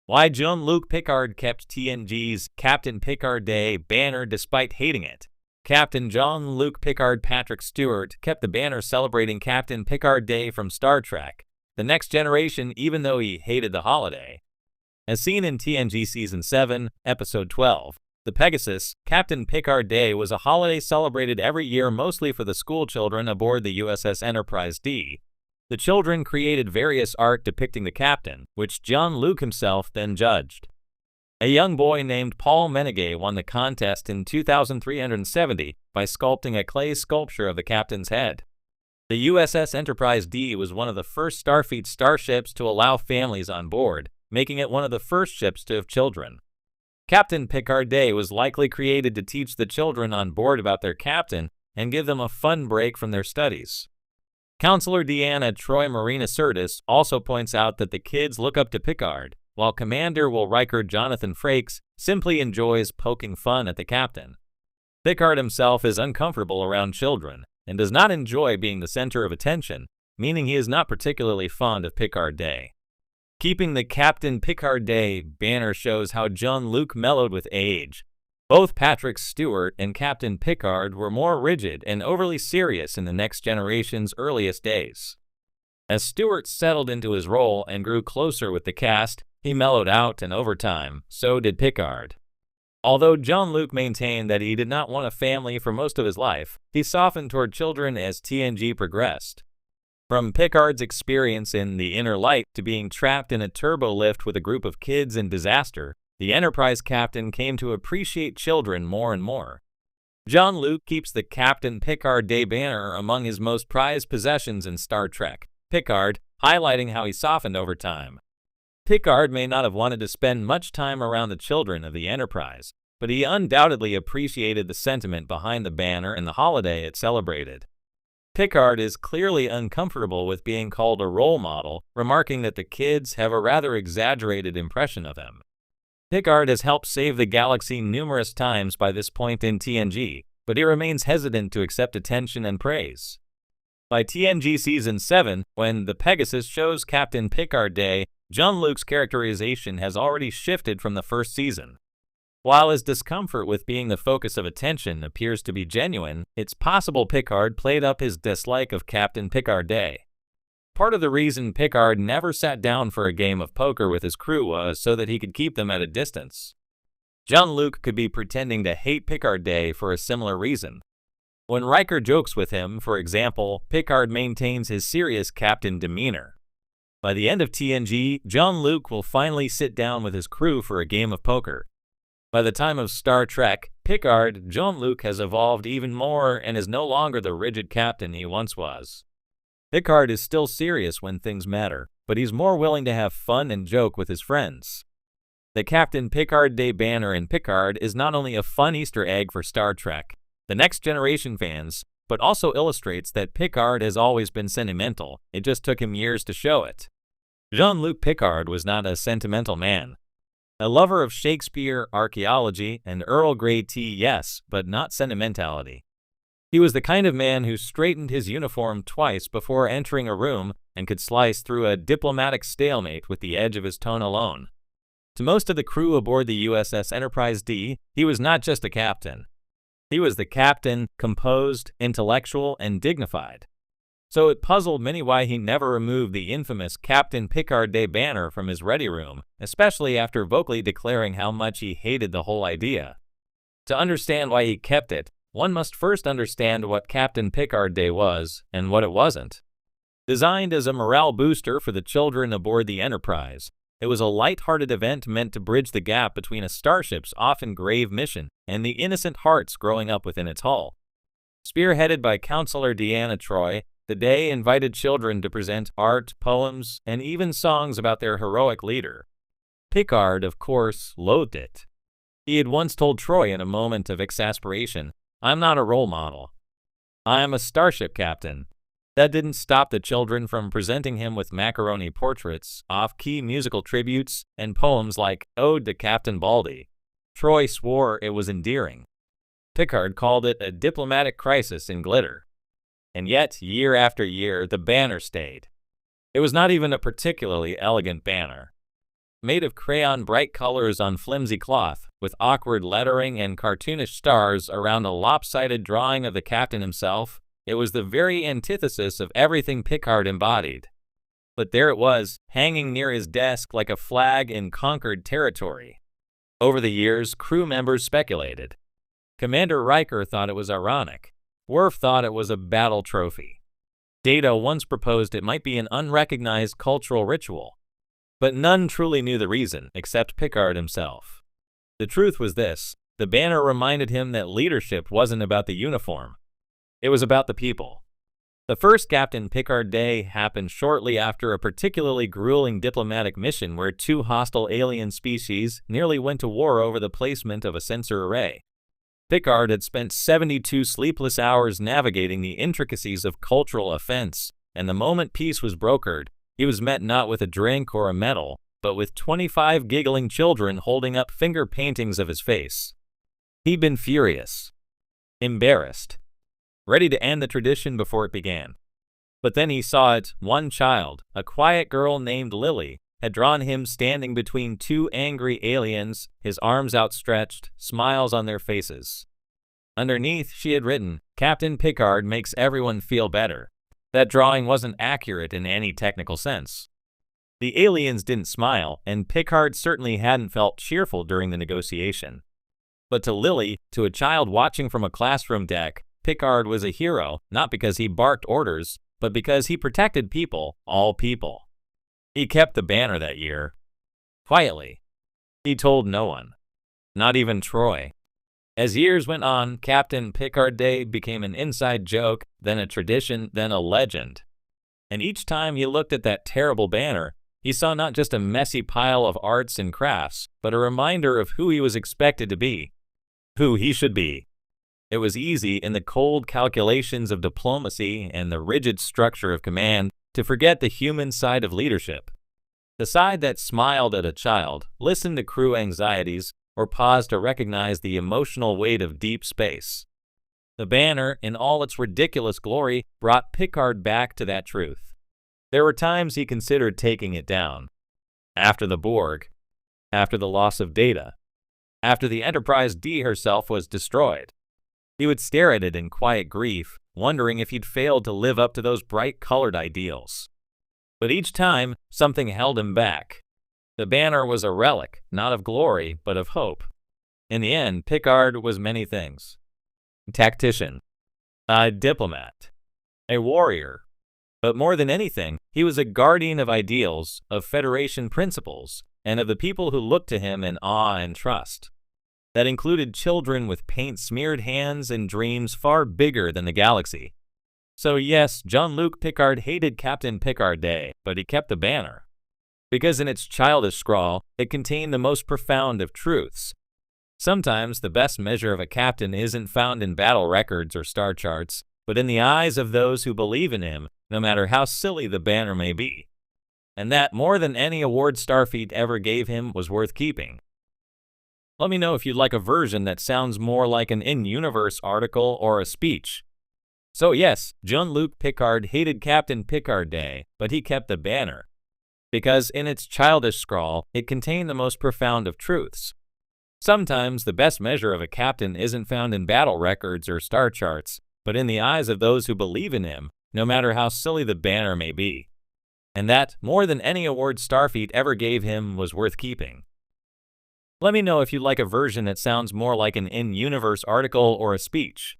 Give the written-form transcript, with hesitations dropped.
Why Jean-Luc Picard kept TNG's Captain Picard Day banner despite hating it. Captain Jean-Luc Picard Patrick Stewart kept the banner celebrating Captain Picard Day from Star Trek: The Next Generation even though he hated the holiday. As seen in TNG Season 7, Episode 12, The Pegasus, Captain Picard Day was a holiday celebrated every year mostly for the school children aboard the USS Enterprise D. The children created various art depicting the captain, which Jean-Luc himself then judged. A young boy named Paul Menegay won the contest in 2370 by sculpting a clay sculpture of the captain's head. The USS Enterprise D was one of the first Starfleet starships to allow families on board, making it one of the first ships to have children. Captain Picard Day was likely created to teach the children on board about their captain and give them a fun break from their studies. Counselor Deanna Troy Marina Sirtis also points out that the kids look up to Picard, while Commander Will Riker Jonathan Frakes simply enjoys poking fun at the captain. Picard himself is uncomfortable around children and does not enjoy being the center of attention, meaning he is not particularly fond of Picard Day. Keeping the Captain Picard Day banner shows how Jean-Luc mellowed with age. Both Patrick Stewart and Captain Picard were more rigid and overly serious in the Next Generation's earliest days. As Stewart settled into his role and grew closer with the cast, he mellowed out, and over time, so did Picard. Although Jean-Luc maintained that he did not want a family for most of his life, he softened toward children as TNG progressed. From Picard's experience in The Inner Light to being trapped in a turbo lift with a group of kids in disaster, the Enterprise captain came to appreciate children more and more. Jean-Luc keeps the Captain Picard Day banner among his most prized possessions in Star Trek: Picard, highlighting how he softened over time. Picard may not have wanted to spend much time around the children of the Enterprise, but he undoubtedly appreciated the sentiment behind the banner and the holiday it celebrated. Picard is clearly uncomfortable with being called a role model, remarking that the kids have a rather exaggerated impression of him. Picard has helped save the galaxy numerous times by this point in TNG, but he remains hesitant to accept attention and praise. By TNG Season 7, when The Pegasus shows Captain Picard Day, Jean-Luc's characterization has already shifted from the first season. While his discomfort with being the focus of attention appears to be genuine, it's possible Picard played up his dislike of Captain Picard Day. Part of the reason Picard never sat down for a game of poker with his crew was so that he could keep them at a distance. Jean-Luc could be pretending to hate Picard Day for a similar reason. When Riker jokes with him, for example, Picard maintains his serious captain demeanor. By the end of TNG, Jean-Luc will finally sit down with his crew for a game of poker. By the time of Star Trek, Picard, Jean-Luc has evolved even more and is no longer the rigid captain he once was. Picard is still serious when things matter, but he's more willing to have fun and joke with his friends. The Captain Picard Day banner in Picard is not only a fun Easter egg for Star Trek, The Next Generation fans, but also illustrates that Picard has always been sentimental. It just took him years to show it. Jean-Luc Picard was not a sentimental man. A lover of Shakespeare, archaeology, and Earl Grey tea, yes, but not sentimentality. He was the kind of man who straightened his uniform twice before entering a room and could slice through a diplomatic stalemate with the edge of his tone alone. To most of the crew aboard the USS Enterprise D, he was not just a captain. He was the captain, composed, intellectual, and dignified. So it puzzled many why he never removed the infamous Captain Picard Day banner from his ready room, especially after vocally declaring how much he hated the whole idea. To understand why he kept it, one must first understand what Captain Picard Day was and what it wasn't. Designed as a morale booster for the children aboard the Enterprise, it was a light-hearted event meant to bridge the gap between a starship's often grave mission and the innocent hearts growing up within its hull. Spearheaded by Counselor Deanna Troy, the day invited children to present art, poems, and even songs about their heroic leader. Picard, of course, loathed it. He had once told Troy in a moment of exasperation, "I'm not a role model. I am a starship captain." That didn't stop the children from presenting him with macaroni portraits, off-key musical tributes, and poems like Ode to Captain Baldy. Troy swore it was endearing. Picard called it a diplomatic crisis in glitter. And yet, year after year, the banner stayed. It was not even a particularly elegant banner. Made of crayon bright colors on flimsy cloth, with awkward lettering and cartoonish stars around a lopsided drawing of the captain himself, it was the very antithesis of everything Picard embodied. But there it was, hanging near his desk like a flag in conquered territory. Over the years, crew members speculated. Commander Riker thought it was ironic. Worf thought it was a battle trophy. Data once proposed it might be an unrecognized cultural ritual. But none truly knew the reason, except Picard himself. The truth was this: the banner reminded him that leadership wasn't about the uniform. It was about the people. The first Captain Picard Day happened shortly after a particularly grueling diplomatic mission where two hostile alien species nearly went to war over the placement of a sensor array. Picard had spent 72 sleepless hours navigating the intricacies of cultural offense, and the moment peace was brokered, he was met not with a drink or a medal, but with 25 giggling children holding up finger paintings of his face. He'd been furious, embarrassed, ready to end the tradition before it began. But then he saw it. One child, a quiet girl named Lily, had drawn him standing between two angry aliens, his arms outstretched, smiles on their faces. Underneath, she had written, "Captain Picard makes everyone feel better." That drawing wasn't accurate in any technical sense. The aliens didn't smile, and Picard certainly hadn't felt cheerful during the negotiation. But to Lily, to a child watching from a classroom deck, Picard was a hero, not because he barked orders, but because he protected people, all people. He kept the banner that year. Quietly. He told no one. Not even Troy. As years went on, Captain Picard Day became an inside joke, then a tradition, then a legend. And each time he looked at that terrible banner, he saw not just a messy pile of arts and crafts, but a reminder of who he was expected to be. Who he should be. It was easy, in the cold calculations of diplomacy and the rigid structure of command, to forget the human side of leadership. The side that smiled at a child, listened to crew anxieties, or paused to recognize the emotional weight of deep space. The banner, in all its ridiculous glory, brought Picard back to that truth. There were times he considered taking it down. After the Borg. After the loss of Data. After the Enterprise D herself was destroyed. He would stare at it in quiet grief, wondering if he'd failed to live up to those bright-colored ideals. But each time, something held him back. The banner was a relic, not of glory, but of hope. In the end, Picard was many things. A tactician, a diplomat, a warrior. But more than anything, he was a guardian of ideals, of Federation principles, and of the people who looked to him in awe and trust. That included children with paint-smeared hands and dreams far bigger than the galaxy. So yes, Jean-Luc Picard hated Captain Picard Day, but he kept the banner. Because in its childish scrawl, it contained the most profound of truths. Sometimes the best measure of a captain isn't found in battle records or star charts, but in the eyes of those who believe in him, no matter how silly the banner may be. And that, more than any award Starfleet ever gave him, was worth keeping. Let me know if you'd like a version that sounds more like an in-universe article or a speech. So yes, Jean-Luc Picard hated Captain Picard Day, but he kept the banner. Because in its childish scrawl, it contained the most profound of truths. Sometimes the best measure of a captain isn't found in battle records or star charts, but in the eyes of those who believe in him, no matter how silly the banner may be. And that, more than any award Starfleet ever gave him, was worth keeping. Let me know if you'd like a version that sounds more like an in-universe article or a speech.